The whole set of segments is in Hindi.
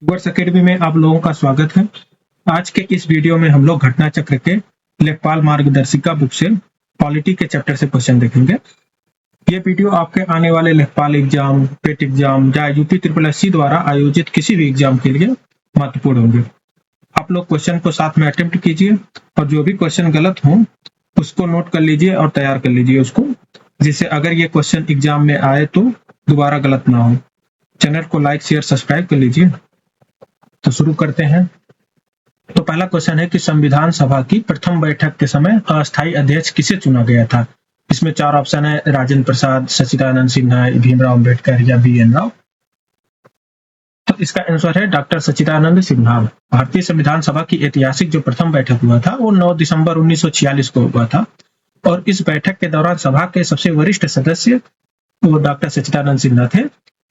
वर्ष अकेडमी में आप लोगों का स्वागत है। आज के इस वीडियो में हम लोग घटना चक्र के लेखपाल मार्गदर्शिका बुक से पॉलिटी के चैप्टर से क्वेश्चन देखेंगे। ये वीडियो आपके आने वाले लेखपाल एग्जाम, पेट एग्जाम या यूपी SSSC द्वारा आयोजित किसी भी एग्जाम के लिए महत्वपूर्ण होंगे। आप लोग क्वेश्चन को साथ में अटेम्प्ट कीजिए और जो भी क्वेश्चन गलत हो उसको नोट कर लीजिए और तैयार कर लीजिए उसको, जिससे अगर ये क्वेश्चन एग्जाम में आए तो दोबारा गलत ना हो। चैनल को लाइक, शेयर, सब्सक्राइब कर लीजिए। तो शुरू करते हैं। तो पहला क्वेश्चन है कि संविधान सभा की प्रथम बैठक के समय अस्थायी अध्यक्ष किसे चुना गया था? इसमें चार ऑप्शन है: राजेंद्र प्रसाद, सच्चिदानंद सिन्हा, भीमराव अंबेडकर या BN राव। तो इसका आंसर है डॉक्टर सच्चिदानंद सिन्हा। भारतीय संविधान सभा की ऐतिहासिक जो प्रथम बैठक हुआ था वो 9 दिसंबर 1946 को हुआ था और इस बैठक के दौरान सभा के सबसे वरिष्ठ सदस्य वो डॉक्टर सच्चिदानंद सिन्हा थे।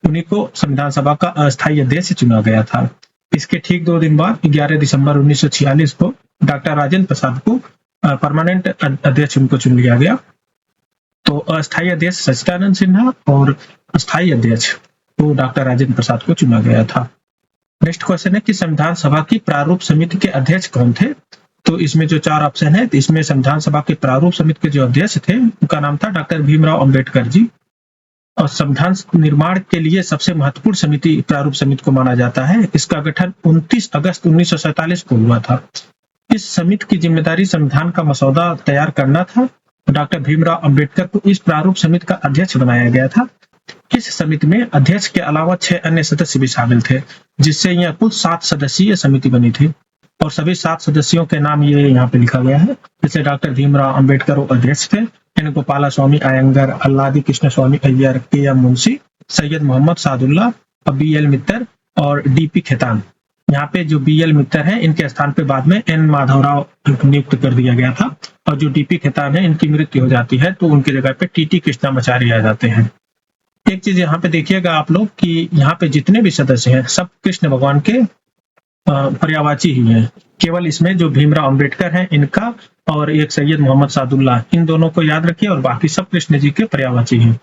उन्हीं को संविधान सभा का अस्थायी अध्यक्ष चुना गया था। इसके ठीक 2 दिन बाद 11 दिसंबर 1946 को डॉक्टर राजेंद्र प्रसाद को परमानेंट अध्यक्ष उनको चुन लिया गया। तो अस्थायी अध्यक्ष सच्चिदानंद सिन्हा और स्थायी अध्यक्ष तो डॉक्टर राजेंद्र प्रसाद को चुना गया था। नेक्स्ट क्वेश्चन है कि संविधान सभा की प्रारूप समिति के अध्यक्ष कौन थे? तो इसमें जो 4 ऑप्शन है, इसमें संविधान सभा के प्रारूप समिति के जो अध्यक्ष थे उनका नाम था डॉक्टर भीमराव अंबेडकर जी। और संविधान निर्माण के लिए सबसे महत्वपूर्ण समिति प्रारूप समिति को माना जाता है। इसका गठन 29 अगस्त 1947 को हुआ था। इस समिति की जिम्मेदारी संविधान का मसौदा तैयार करना था। डॉक्टर भीमराव अंबेडकर को इस प्रारूप समिति का अध्यक्ष बनाया गया था। इस समिति में अध्यक्ष के अलावा 6 अन्य सदस्य भी शामिल थे, जिससे यह कुल 7 सदस्यीय समिति बनी थी। और सभी 7 सदस्यों के नाम ये यहाँ पे लिखा गया है। जैसे डॉक्टर भीमराव अंबेडकर वो अध्यक्ष थे, एन गोपालास्वामी अयंगर, अल्लादी कृष्ण स्वामी अय्यर, KM मुंशी, सैयद मोहम्मद सादुल्ला, BL मित्तर और DP खेतान। यहाँ पे जो BL मित्तर है इनके स्थान पे बाद में N माधवराव नियुक्त कर दिया गया था और जो DP खेतान है इनकी मृत्यु हो जाती है तो उनकी जगह पे TT कृष्णामाचार्य आ जाते हैं। एक चीज यहाँ पे देखिएगा आप लोग कि यहाँ पे जितने भी सदस्य हैं सब कृष्ण भगवान के पर्यायवाची ही है। केवल इसमें जो भीमराव अंबेडकर हैं इनका और एक सैयद मोहम्मद सादुल्ला, इन दोनों को याद रखिए और बाकी सब कृष्ण जी के पर्यायवाची हैं।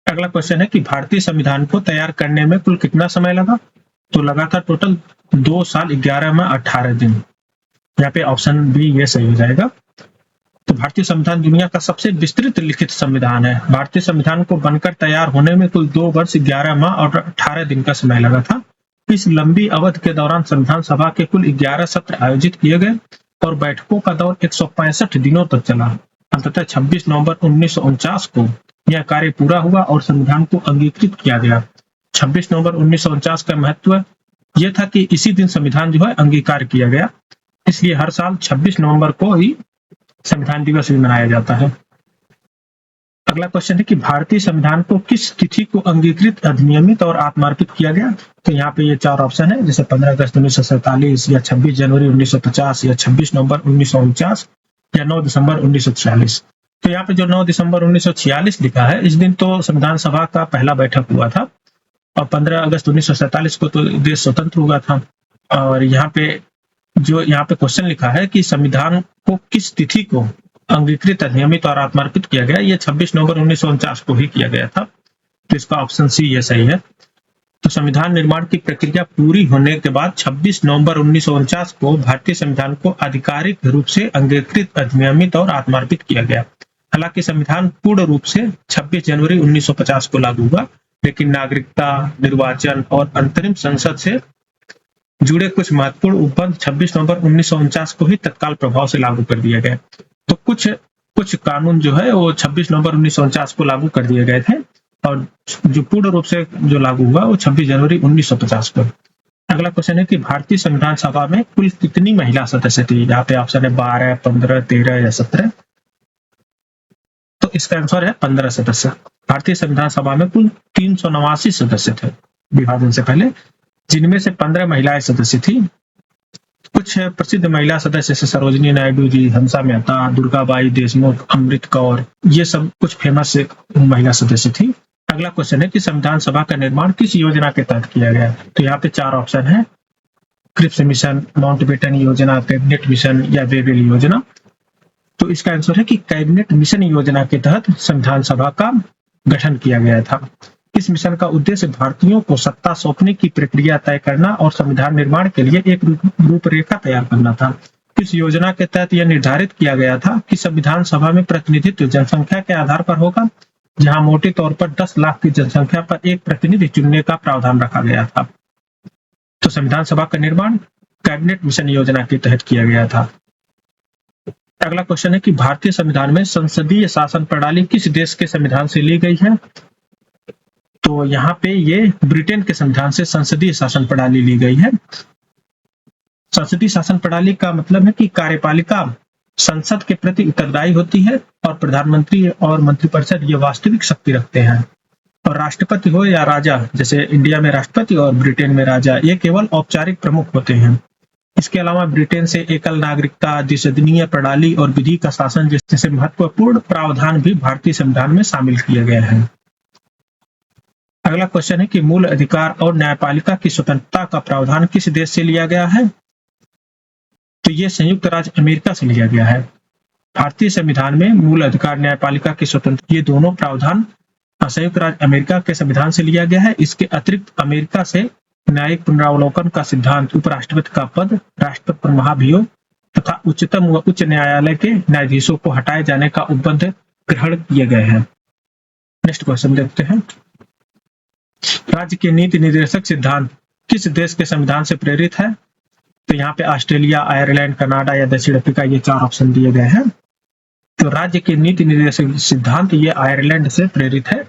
अगला क्वेश्चन है कि भारतीय संविधान को तैयार करने में कुल कितना समय लगा? तो लगा था टोटल 2 साल 11 माह 18 दिन। यहाँ पे ऑप्शन बी ये सही हो जाएगा। तो भारतीय संविधान दुनिया का सबसे विस्तृत लिखित संविधान है। भारतीय संविधान को बनकर तैयार होने में कुल 2 वर्ष 11 माह और 18 दिन का समय लगा था। इस लंबी अवधि के दौरान संविधान सभा के कुल 11 सत्र आयोजित किए गए और बैठकों का दौर 165 दिनों तक चला। अंततः 26 नवंबर 1949 को यह कार्य पूरा हुआ और संविधान को अंगीकृत किया गया। 26 नवंबर 1949 का महत्व यह था कि इसी दिन संविधान जो है अंगीकार किया गया, इसलिए हर साल 26 नवंबर को ही संविधान दिवस भी मनाया जाता है। अगला क्वेश्चन है कि भारतीय संविधान को किस तिथि को अंगीकृत, अधिनियमित और आत्मार्पित किया गया? तो यहाँ पे ये 4 ऑप्शन है, जैसे 15 अगस्त 1947 या 26 जनवरी 1950 या 26 नवंबर 1949 या 9 दिसंबर 1946। तो यहाँ पे जो 9 दिसंबर 1946 लिखा है, इस दिन तो संविधान सभा का पहला बैठक हुआ था और 15 अगस्त 1947 को तो देश स्वतंत्र हुआ था। और यहाँ पे क्वेश्चन लिखा है कि संविधान को किस तिथि को अंगीकृत, नियमित और आत्मार्पित किया गया, ये 26 नवंबर 1949 को ही किया गया था। तो इसका ऑप्शन सी ये सही है। तो संविधान निर्माण की प्रक्रिया पूरी होने के बाद 26 नवंबर 1949 को भारतीय संविधान को आधिकारिक रूप से अंगीकृत, अधिनियमित और आत्मार्पित किया गया। हालांकि संविधान पूर्ण रूप से 26 जनवरी 1950 को लागू हुआ, लेकिन नागरिकता, निर्वाचन और अंतरिम संसद से जुड़े कुछ महत्वपूर्ण उपबंध 26 नवंबर 1949 को ही तत्काल प्रभाव से लागू कर दिए गए। तो कुछ कानून जो है वो 26 नवंबर 1949 को लागू कर दिए गए थे और जो पूर्ण रूप से जो लागू हुआ वो 26 जनवरी 1950 को। अगला क्वेश्चन है कि भारतीय संविधान सभा में कुल कितनी महिला सदस्य थी? यहाँ पे ऑप्शन है 12, 15, 13 या 17। तो इसका आंसर है 15 सदस्य। भारतीय संविधान सभा में कुल 389 सदस्य थे विभाजन से पहले, जिनमें से 15 महिलाएं सदस्य थी। कुछ प्रसिद्ध महिला सदस्य जैसे सरोजिनी नायडू जी, हंसा मेहता, दुर्गाबाई देशमुख, अमृत कौर, ये सब कुछ फेमस महिला सदस्य थी। अगला क्वेश्चन है कि संविधान सभा का निर्माण किस योजना के तहत किया गया? तो यहाँ पे 4 ऑप्शन है: क्रिप्स मिशन, माउंटबेटन योजना, कैबिनेट मिशन या वेवेल योजना। तो इसका आंसर है कि कैबिनेट मिशन योजना के तहत संविधान सभा का गठन किया गया था। इस मिशन का उद्देश्य भारतीयों को सत्ता सौंपने की प्रक्रिया तय करना और संविधान निर्माण के लिए एक रूपरेखा तैयार करना था। इस योजना के तहत यह निर्धारित किया गया था कि संविधान सभा में प्रतिनिधित्व जनसंख्या के आधार पर होगा, जहां मोटे तौर पर 10 लाख की जनसंख्या पर एक प्रतिनिधि चुनने का प्रावधान रखा गया था। तो संविधान सभा का निर्माण कैबिनेट मिशन योजना के तहत किया गया था। अगला क्वेश्चन है कि भारतीय संविधान में संसदीय शासन प्रणाली किस देश के संविधान से ली गई है? तो यहाँ पे ये ब्रिटेन के संविधान से संसदीय शासन प्रणाली ली गई है। संसदीय शासन प्रणाली का मतलब है कि कार्यपालिका संसद के प्रति उत्तरदायी होती है और प्रधानमंत्री और मंत्रिपरिषद ये वास्तविक शक्ति रखते हैं। और राष्ट्रपति हो या राजा, जैसे इंडिया में राष्ट्रपति और ब्रिटेन में राजा, ये केवल औपचारिक प्रमुख होते हैं। इसके अलावा ब्रिटेन से एकल नागरिकता, द्विसदनीय प्रणाली और विधि का शासन जैसे महत्वपूर्ण प्रावधान भी भारतीय संविधान में शामिल किए गए हैं। अगला क्वेश्चन है कि मूल अधिकार और न्यायपालिका की स्वतंत्रता का प्रावधान किस देश से लिया गया है? तो ये संयुक्त राज्य अमेरिका से लिया गया है। भारतीय संविधान में मूल अधिकार, न्यायपालिका की स्वतंत्रता, ये दोनों प्रावधान संयुक्त राज्य अमेरिका के संविधान से लिया गया है। इसके अतिरिक्त अमेरिका से न्यायिक पुनरावलोकन का सिद्धांत, उपराष्ट्रपति का पद, राष्ट्रपति पर महाभियोग तथा उच्चतम व उच्च न्यायालय के न्यायाधीशों को हटाए जाने का उपबंध ग्रहण किए गए हैं। नेक्स्ट क्वेश्चन देखते हैं। राज्य के नीति निर्देशक सिद्धांत किस देश के संविधान से प्रेरित है? तो यहाँ पे ऑस्ट्रेलिया, आयरलैंड, कनाडा या दक्षिण अफ्रीका, ये 4 ऑप्शन दिए गए हैं। तो राज्य के नीति निर्देशक सिद्धांत ये आयरलैंड से प्रेरित है।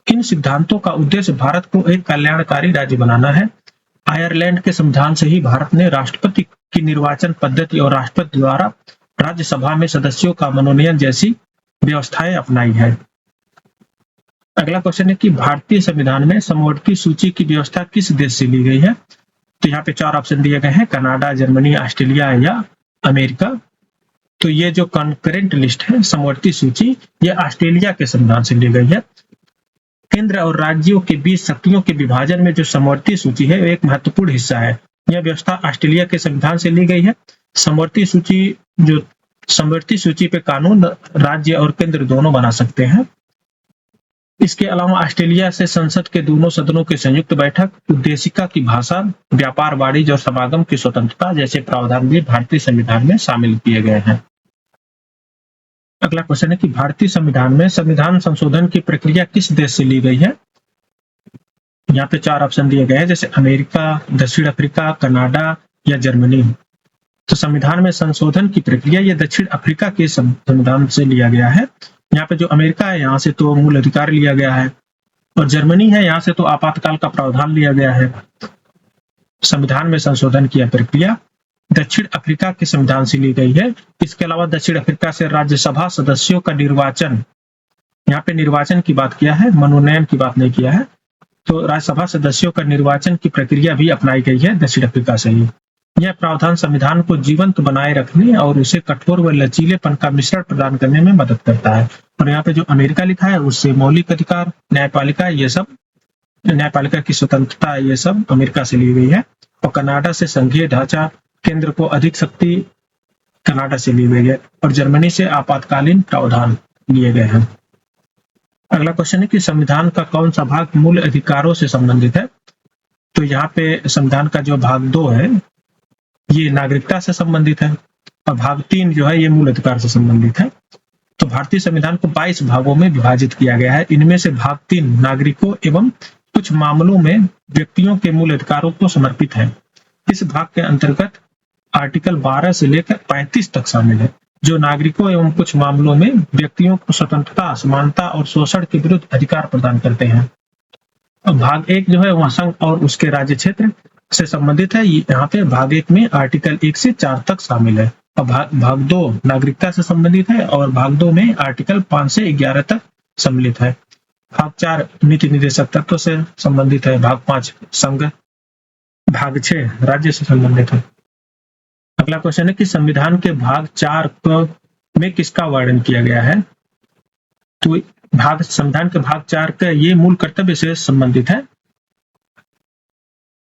इन सिद्धांतों का उद्देश्य भारत को एक कल्याणकारी राज्य बनाना है। आयरलैंड के संविधान से ही भारत ने राष्ट्रपति की निर्वाचन पद्धति और राष्ट्रपति द्वारा राज्यसभा में सदस्यों का मनोनयन जैसी व्यवस्थाएं अपनाई है। अगला क्वेश्चन है कि भारतीय संविधान में समवर्ती सूची की व्यवस्था किस देश से ली गई है? तो यहाँ पे 4 ऑप्शन दिए गए हैं, कनाडा, जर्मनी, ऑस्ट्रेलिया या अमेरिका। तो ये जो कॉन्करेंट लिस्ट है, समवर्ती सूची, ये ऑस्ट्रेलिया के संविधान से ली गई है। केंद्र और राज्यों के बीच शक्तियों के विभाजन में जो समवर्ती सूची है, एक महत्वपूर्ण हिस्सा है। यह व्यवस्था ऑस्ट्रेलिया के संविधान से ली गई है। समवर्ती सूची पे कानून राज्य और केंद्र दोनों बना सकते हैं। इसके अलावा ऑस्ट्रेलिया से संसद के दोनों सदनों की संयुक्त बैठक, उद्देशिका की भाषा, व्यापार, वाणिज्य और समागम की स्वतंत्रता जैसे प्रावधान भी भारतीय संविधान में शामिल किए गए हैं। अगला क्वेश्चन है कि भारतीय संविधान में संविधान संशोधन की प्रक्रिया किस देश से ली गई है? यहाँ पे 4 ऑप्शन दिए गए हैं, जैसे अमेरिका, दक्षिण अफ्रीका, कनाडा या जर्मनी। तो संविधान में संशोधन की प्रक्रिया ये दक्षिण अफ्रीका के संविधान से लिया गया है। यहाँ पे जो अमेरिका है, यहाँ से तो मूल अधिकार लिया गया है, और जर्मनी है, यहाँ से तो आपातकाल का प्रावधान लिया गया है। संविधान में संशोधन की प्रक्रिया दक्षिण अफ्रीका के संविधान से ली गई है। इसके अलावा दक्षिण अफ्रीका से राज्यसभा सदस्यों का निर्वाचन, यहाँ पे निर्वाचन की बात किया है, मनोनयन की बात नहीं किया है। तो राज्यसभा सदस्यों का निर्वाचन की प्रक्रिया भी अपनाई गई है दक्षिण अफ्रीका से ही। यह प्रावधान संविधान को जीवंत बनाए रखने और उसे कठोर व लचीलेपन का मिश्रण प्रदान करने में मदद करता है। और यहाँ पे जो अमेरिका लिखा है, उससे मौलिक अधिकार, न्यायपालिका, ये सब, न्यायपालिका की स्वतंत्रता, ये सब अमेरिका से ली गई है। और कनाडा से संघीय ढांचा, केंद्र को अधिक शक्ति, कनाडा से ली गई है। और जर्मनी से आपातकालीन प्रावधान लिए गए हैं। अगला क्वेश्चन है कि संविधान का कौन सा भाग मूल अधिकारों से संबंधित है? तो यहाँ पे संविधान का जो भाग 2 है, ये नागरिकता से संबंधित है, और भाग 3 जो है, ये मूल अधिकार से संबंधित है। तो भारतीय संविधान को 22 भागों में विभाजित किया गया है। इनमें से भाग 3 नागरिकों एवं कुछ मामलों में व्यक्तियों के मूल अधिकारों को समर्पित है। इस भाग के अंतर्गत आर्टिकल 12 से लेकर 35 तक शामिल है, जो नागरिकों एवं कुछ मामलों में व्यक्तियों को स्वतंत्रता, समानता और शोषण के विरुद्ध अधिकार प्रदान करते हैं। अब भाग 1 जो है, वह संघ और उसके राज्य क्षेत्र से संबंधित है। यहाँ पे भाग 1 में आर्टिकल 1 से 4 तक शामिल है। और भाग 2 नागरिकता से संबंधित है, और भाग 2 में आर्टिकल 5 से 11 तक सम्मिलित है। भाग 4 नीति निर्देशक तत्व से संबंधित है। भाग 5 संघ, भाग 6 राज्य से संबंधित है। अगला क्वेश्चन है कि संविधान के भाग 4 में किसका वर्णन किया गया है? तो संविधान के भाग 4 का ये मूल कर्तव्य से संबंधित है।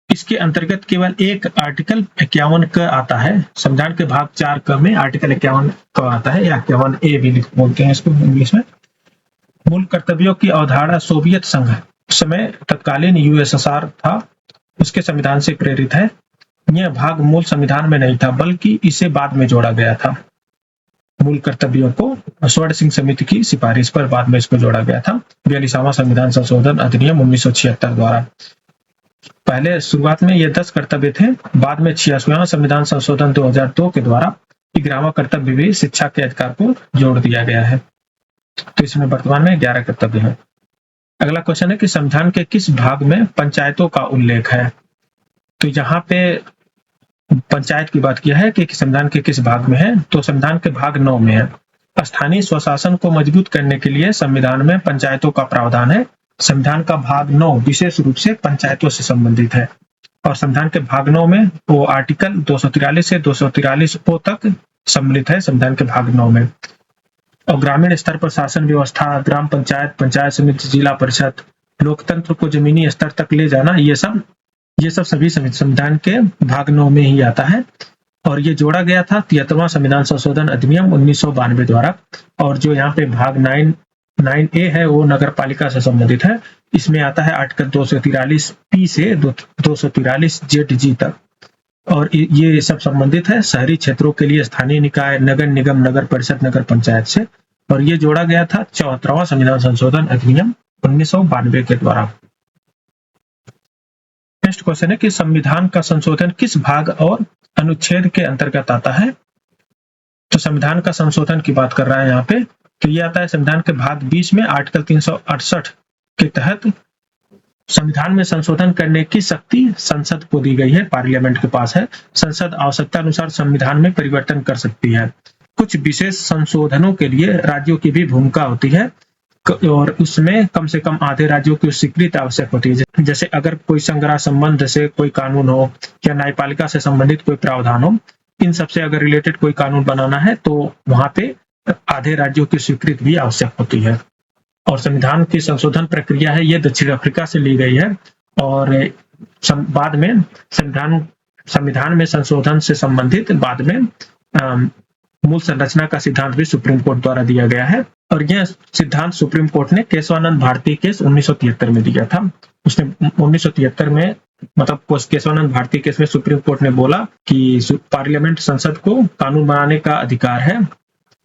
इसके अंतर्गत केवल एक आर्टिकल 51 का आता है। संविधान के भाग 4 का में आर्टिकल 51 का आता है, या 51A भी बोलते हैं इसको इंग्लिश में। मूल कर्तव्यों की अवधारणा सोवियत संघ समय तत्कालीन यूएसएसआर था, उसके संविधान से प्रेरित है। यह भाग मूल संविधान में नहीं था, बल्कि इसे बाद में जोड़ा गया था। मूल कर्तव्यों को स्वर्ण सिंह समिति की सिफारिश पर बाद में इसको जोड़ा गया था 42वां संविधान संशोधन अधिनियम 1976 द्वारा। पहले शुरुआत में ये 10 कर्तव्य थे, बाद में 86वां संविधान संशोधन 2002 के द्वारा 11वां कर्तव्य भी शिक्षा के अधिकार को जोड़ दिया गया है। तो इसमें वर्तमान में 11 कर्तव्य हैं। अगला क्वेश्चन है कि संविधान के किस भाग में पंचायतों का उल्लेख है? तो यहाँ पे पंचायत की बात किया है कि संविधान के किस भाग में है, तो संविधान के भाग 9 में है। स्थानीय स्वशासन को मजबूत करने के लिए संविधान में पंचायतों का प्रावधान है। संविधान का भाग 9 विशेष रूप से पंचायतों से संबंधित है और संविधान के भाग 9 में वो आर्टिकल 243 से 243 ओ तक सम्मिलित है संविधान के भाग 9 में। और ग्रामीण स्तर पर शासन व्यवस्था, ग्राम पंचायत, पंचायत समिति, जिला परिषद, लोकतंत्र को जमीनी स्तर तक ले जाना, ये सब सभी संविधान के भाग 9 में ही आता है। और ये जोड़ा गया था 73वां संविधान संशोधन अधिनियम 1992 द्वारा। और जो यहाँ पे भाग 9A है वो नगर पालिका से संबंधित है। इसमें आता है आर्टिकल 243P से 243ZG तक। और ये सब संबंधित है शहरी क्षेत्रों के लिए स्थानीय निकाय, नगर निगम, नगर परिषद, नगर पंचायत से। और ये जोड़ा गया था 74वां संविधान संशोधन अधिनियम 1992 के द्वारा। नेक्स्ट क्वेश्चन है कि संविधान का संशोधन किस भाग और अनुच्छेद के अंतर्गत आता है? तो संविधान का संशोधन की बात कर रहा है यहाँ पे, तो ये आता है संविधान के भाग 20 में आर्टिकल 368 के तहत संविधान में संशोधन करने की शक्ति संसद को दी गई है, पार्लियामेंट के पास है। संसद आवश्यकता अनुसार संविधान में परिवर्तन कर सकती है। कुछ विशेष संशोधनों के लिए राज्यों की भी भूमिका होती है और उसमें कम से कम आधे राज्यों की स्वीकृति आवश्यक होती है। जैसे अगर कोई संग्रह संबंध से कोई कानून हो या न्यायपालिका से संबंधित कोई प्रावधान हो, इन सबसे अगर रिलेटेड कोई कानून बनाना है तो वहां पे आधे राज्यों की स्वीकृति भी आवश्यक होती है। और संविधान की संशोधन प्रक्रिया है ये दक्षिण अफ्रीका से ली गई है। और बाद में संविधान में संशोधन से संबंधित बाद में मूल संरचना का सिद्धांत भी सुप्रीम कोर्ट द्वारा दिया गया है। और यह सिद्धांत सुप्रीम कोर्ट ने केशवानंद भारती केस 1973 में दिया था। उसने 1973 में मतलब केशवानंद भारती केस में सुप्रीम कोर्ट ने बोला कि पार्लियामेंट संसद को कानून बनाने का अधिकार है,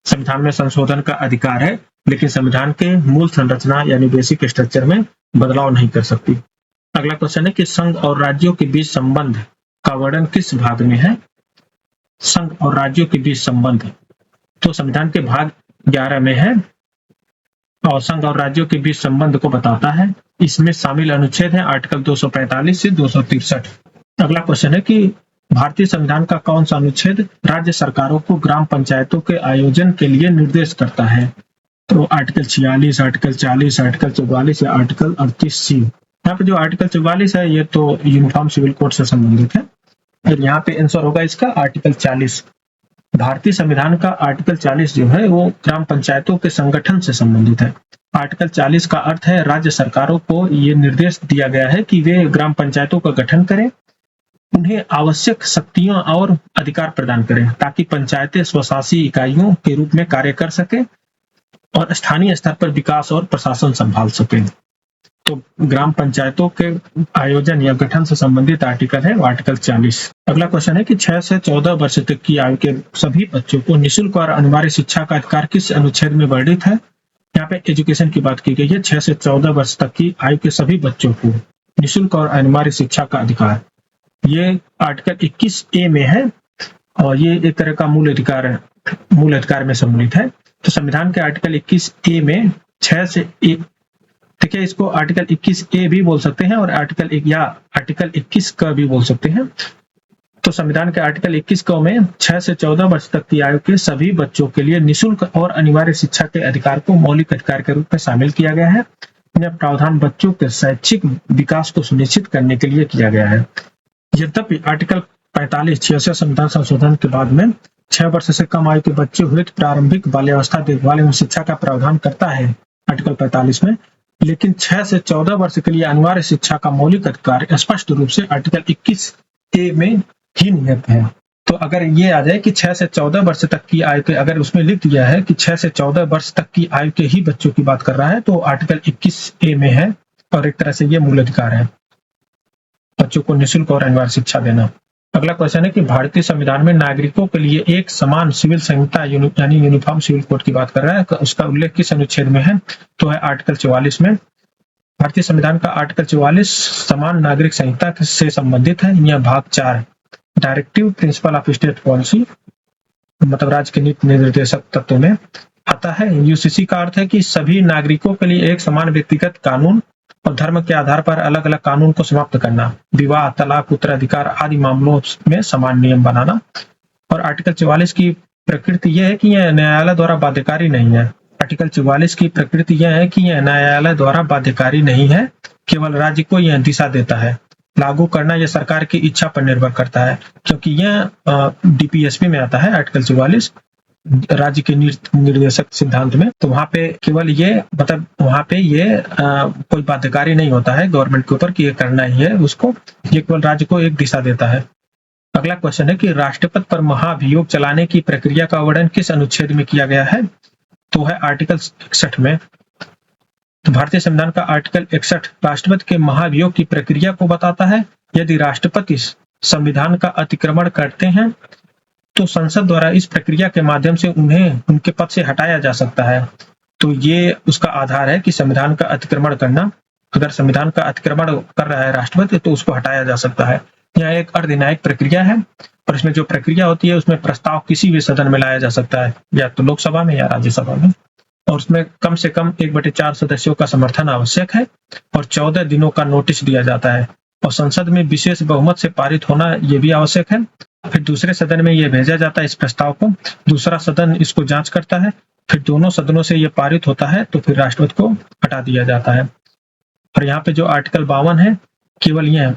संविधान में संशोधन का अधिकार है, लेकिन संविधान के मूल संरचना यानी बेसिक स्ट्रक्चर में बदलाव नहीं कर सकती। अगला क्वेश्चन है कि संघ और राज्यों के बीच संबंध का वर्णन किस भाग में है? संघ और राज्यों के बीच संबंध तो संविधान के भाग 11 में है और संघ और राज्यों के बीच संबंध को बताता है। इसमें शामिल अनुच्छेद है आर्टिकल 245 से 263। अगला क्वेश्चन है कि भारतीय संविधान का कौन सा अनुच्छेद राज्य सरकारों को ग्राम पंचायतों के आयोजन के लिए निर्देश करता है? तो आर्टिकल 46, आर्टिकल 40, आर्टिकल 44 या आर्टिकल 38C। यहाँ पे जो आर्टिकल 44 है ये तो यूनिफॉर्म सिविल कोड से संबंधित है और यहाँ पे आंसर होगा इसका आर्टिकल 40। भारतीय संविधान का आर्टिकल 40 जो है वो ग्राम पंचायतों के संगठन से संबंधित है। आर्टिकल 40 का अर्थ है राज्य सरकारों को ये निर्देश दिया गया है कि वे ग्राम पंचायतों का गठन करें, उन्हें आवश्यक शक्तियां और अधिकार प्रदान करें ताकि पंचायतें स्वशासी इकाइयों के रूप में कार्य कर सके और स्थानीय स्तर पर विकास और प्रशासन संभाल सके। तो ग्राम पंचायतों के आयोजन या गठन से संबंधित आर्टिकल है वो आर्टिकल 40। अगला क्वेश्चन है कि 6 से 14 वर्ष तक की आयु के सभी बच्चों को निःशुल्क और अनिवार्य शिक्षा का अधिकार किस अनुच्छेद में वर्णित है? यहाँ पे एजुकेशन की बात की गई है। 6 से 14 वर्ष तक की आयु के सभी बच्चों को निःशुल्क और अनिवार्य शिक्षा का अधिकार, ये आर्टिकल 21A में है और ये एक तरह का मूल अधिकार में सम्मिलित है। तो संविधान के आर्टिकल 21A में 6 से 1, ठीक है, इसको आर्टिकल 21A भी बोल सकते हैं और आर्टिकल 21 का भी बोल सकते हैं। तो संविधान के आर्टिकल 21 क में 6 से 14 वर्ष तक की आयु के सभी बच्चों के लिए निःशुल्क और अनिवार्य शिक्षा के अधिकार को मौलिक अधिकार के रूप में शामिल किया गया है। यह प्रावधान बच्चों के शैक्षिक विकास को सुनिश्चित करने के लिए किया गया है। यद्यपि आर्टिकल 45 66 संविधान संशोधन के बाद में 6 वर्ष से कम आयु के बच्चे हुए प्रारंभिक बाल्यावस्था देखभाल एवं शिक्षा का प्रावधान करता है आर्टिकल 45 में, लेकिन 6 से 14 वर्ष के लिए अनिवार्य शिक्षा का मौलिक अधिकार स्पष्ट रूप से आर्टिकल 21A में ही निहित है। तो अगर ये आ जाए कि 6 से 14 वर्ष तक की आयु के, अगर उसमें लिख दिया है कि 6 से 14 वर्ष तक की आयु के ही बच्चों की बात कर रहा है तो आर्टिकल 21A में है और एक तरह से ये मूल अधिकार है, बच्चों को निःशुल्क और अनिवार्य शिक्षा देना। अगला क्वेश्चन है कि भारतीय संविधान में नागरिकों के लिए एक समान सिविल संहिता यानी यूनिफॉर्म सिविल कोड की बात कर रहा है, उसका उल्लेख किस अनुच्छेद में है? तो है आर्टिकल 44 में। भारतीय संविधान का आर्टिकल 44 समान नागरिक संहिता से संबंधित है। यह भाग 4 directive principle of state policy, मतलब राज्य के नीति निर्देशक तत्व में आता है। यूसीसी का अर्थ है कि सभी नागरिकों के लिए एक समान व्यक्तिगत कानून और धर्म के आधार पर अलग अलग कानून को समाप्त करना, विवाह, तलाक, उत्तराधिकार आदि मामलों में समान नियम बनाना। और आर्टिकल 44 की प्रकृति यह है कि यह न्यायालय द्वारा बाध्यकारी नहीं है। आर्टिकल 44 की प्रकृति यह है कि यह न्यायालय द्वारा बाध्यकारी नहीं है, केवल राज्य को यह दिशा देता है। लागू करना यह सरकार की इच्छा पर निर्भर करता है, क्योंकि यह डीपीएसपी में आता है आर्टिकल 44 राज्य के निर्देशक सिद्धांत में। तो वहां पे केवल ये मतलब वहां पे ये कोई बाध्यकारी नहीं होता है गवर्नमेंट के ऊपर कि ये करना ही है उसको, ये केवल राज्य को एक दिशा देता है। अगला क्वेश्चन है कि राष्ट्रपति पर महाभियोग चलाने की प्रक्रिया का वर्णन किस अनुच्छेद में किया गया है? तो है आर्टिकल 61 में। तो भारतीय संविधान का आर्टिकल 61 राष्ट्रपति के महाभियोग की प्रक्रिया को बताता है। यदि राष्ट्रपति संविधान का अतिक्रमण करते हैं तो संसद द्वारा इस प्रक्रिया के माध्यम से उन्हें उनके पद से हटाया जा सकता है। तो ये उसका आधार है कि संविधान का अतिक्रमण करना, अगर संविधान का अतिक्रमण कर रहा है राष्ट्रपति तो उसको हटाया जा सकता है। यह एक अर्धन्यायिक प्रक्रिया है और इसमें जो प्रक्रिया होती है उसमें प्रस्ताव किसी भी सदन में लाया जा सकता है, या तो लोकसभा में या राज्यसभा में, और उसमें कम से कम 1/4 सदस्यों का समर्थन आवश्यक है और 14 दिनों का नोटिस दिया जाता है। और संसद में विशेष बहुमत से पारित होना ये भी आवश्यक है। फिर दूसरे सदन में ये भेजा जाता है इस प्रस्ताव को, दूसरा सदन इसको जांच करता है, फिर दोनों सदनों से ये पारित होता है तो फिर राष्ट्रपति को हटा दिया जाता है। और यहाँ पे जो आर्टिकल 52 है केवल यह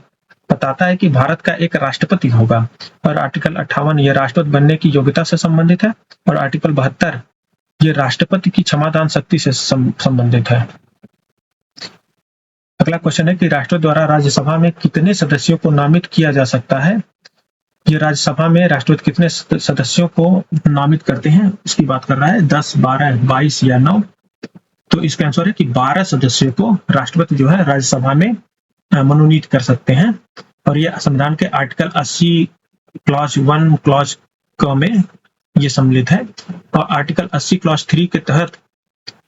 बताता है कि भारत का एक राष्ट्रपति होगा, और आर्टिकल 58 ये राष्ट्रपति बनने की योग्यता से संबंधित है, और आर्टिकल 72 ये राष्ट्रपति की क्षमादान शक्ति से संबंधित है। अगला क्वेश्चन है कि राष्ट्रपति द्वारा राज्यसभा में कितने सदस्यों को नामित किया जा सकता है? ये राज्यसभा में राष्ट्रपति कितने सदस्यों को नामित करते हैं उसकी बात कर रहा है, 10, 12, 22 या 9। तो इसका आंसर है कि 12 सदस्यों को राष्ट्रपति जो है राज्यसभा में मनोनीत कर सकते हैं। और ये संविधान के आर्टिकल 80 क्लॉज 1 क्लॉज क में ये सम्मिलित है। और आर्टिकल 80 क्लॉज 3 के तहत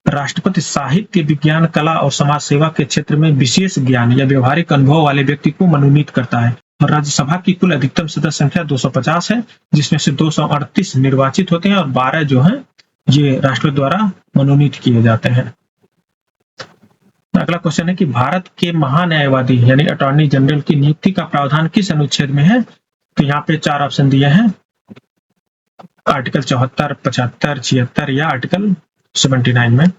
राष्ट्रपति साहित्य, विज्ञान, कला और समाज सेवा के क्षेत्र में विशेष ज्ञान या व्यवहारिक अनुभव वाले व्यक्ति को मनोनीत करता है। और राज्यसभा की कुल अधिकतम सदस्य संख्या 250 है, जिसमें से 238 निर्वाचित होते हैं और 12 जो हैं ये राष्ट्रपति द्वारा मनोनीत किए जाते हैं। अगला क्वेश्चन है कि भारत के महान्यायवादी यानी अटॉर्नी जनरल की नियुक्ति का प्रावधान किस अनुच्छेद में है? तो यहाँ पे 4 ऑप्शन दिए हैं, आर्टिकल 74, 75, 76 या आर्टिकल 79 में।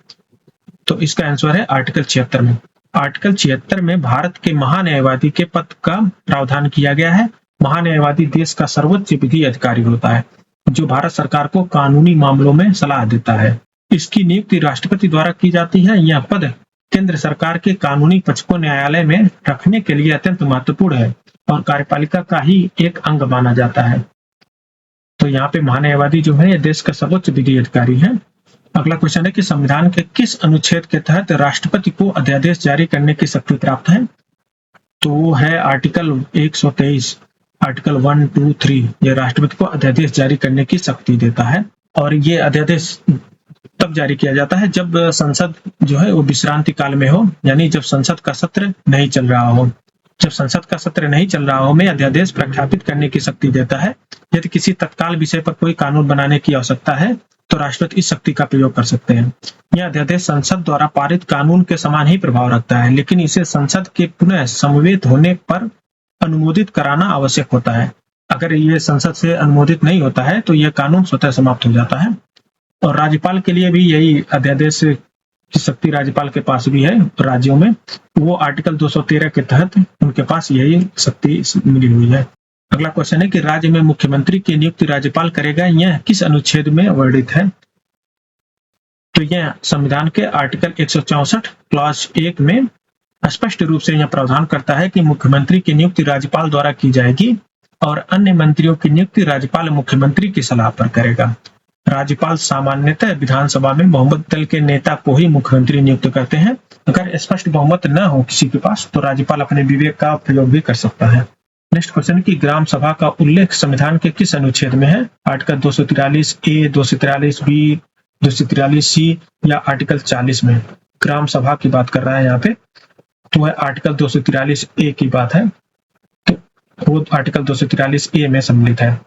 तो इसका आंसर है आर्टिकल 76 में। आर्टिकल 76 में भारत के महान्यायवादी के पद का प्रावधान किया गया है। महान्यायवादी देश का सर्वोच्च विधि अधिकारी होता है जो भारत सरकार को कानूनी मामलों में सलाह देता है। इसकी नियुक्ति राष्ट्रपति द्वारा की जाती है। यह पद केंद्र सरकार के कानूनी पक्ष को न्यायालय में रखने के लिए अत्यंत महत्वपूर्ण है और कार्यपालिका का ही एक अंग माना जाता है। तो यहाँ पे महान्यायवादी जो है ये देश का सर्वोच्च विधि अधिकारी है। अगला क्वेश्चन है कि संविधान के किस अनुच्छेद के तहत राष्ट्रपति को अध्यादेश जारी करने की शक्ति प्राप्त है? तो वो है आर्टिकल 123, आर्टिकल 1, 2, 3 ये राष्ट्रपति को अध्यादेश जारी करने की शक्ति देता है। और ये अध्यादेश तब जारी किया जाता है जब संसद जो है वो विश्रांति काल में हो, यानी जब संसद का सत्र नहीं चल रहा हो। जब संसद का सत्र नहीं चल रहा हो में अध्यादेश प्रख्यापित करने की शक्ति देता है। यदि किसी तत्काल विषय पर कोई कानून बनाने की आवश्यकता है तो राष्ट्रपति इस शक्ति का प्रयोग कर सकते हैं। यह अध्यादेश संसद द्वारा पारित कानून के समान ही प्रभाव रखता है, लेकिन इसे संसद के पुनः समवेत होने पर अनुमोदित कराना आवश्यक होता है। अगर ये संसद से अनुमोदित नहीं होता है तो यह कानून स्वतः समाप्त हो जाता है। और राज्यपाल के लिए भी यही अध्यादेश की शक्ति राज्यपाल के पास भी है राज्यों में, वो आर्टिकल 213 के तहत उनके पास यही शक्ति मिली हुई है। अगला क्वेश्चन है कि राज्य में मुख्यमंत्री की नियुक्ति राज्यपाल करेगा, यह किस अनुच्छेद में वर्णित है? तो यह संविधान के आर्टिकल 164 क्लॉज 1 में स्पष्ट रूप से यह प्रावधान करता है कि मुख्यमंत्री की नियुक्ति राज्यपाल द्वारा की जाएगी और अन्य मंत्रियों की नियुक्ति राज्यपाल मुख्यमंत्री की सलाह पर करेगा। राज्यपाल सामान्यतः विधानसभा में बहुमत दल के नेता को ही मुख्यमंत्री नियुक्त करते हैं। अगर स्पष्ट बहुमत न हो किसी के पास तो राज्यपाल अपने विवेक का प्रयोग भी कर सकता है। नेक्स्ट क्वेश्चन की ग्राम सभा का उल्लेख संविधान के किस अनुच्छेद में है? आर्टिकल 243 ए, 243 बी, 243 सी या आर्टिकल 40 में। ग्राम सभा की बात कर रहा है यहाँ पे, तो वह आर्टिकल 243 ए की बात है, तो वो आर्टिकल 243 ए में सम्मिलित है।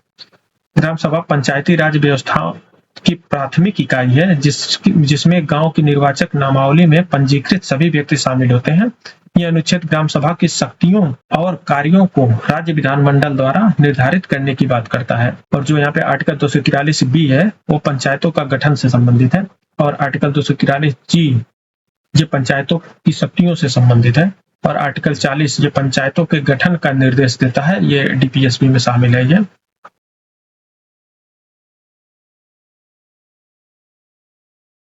ग्राम सभा पंचायती राज व्यवस्था की प्राथमिक इकाई है जिसमें गांव की निर्वाचक नामावली में पंजीकृत सभी व्यक्ति शामिल होते हैं। यह अनुच्छेद ग्राम सभा की शक्तियों और कार्यों को राज्य विधानमंडल द्वारा निर्धारित करने की बात करता है। और जो यहाँ पे आर्टिकल 243 बी है वो पंचायतों का गठन से संबंधित है, और आर्टिकल 243 जी ये पंचायतों की शक्तियों से संबंधित है, और आर्टिकल 40 ये पंचायतों के गठन का निर्देश देता है। ये डीपीएसपी में शामिल है ये।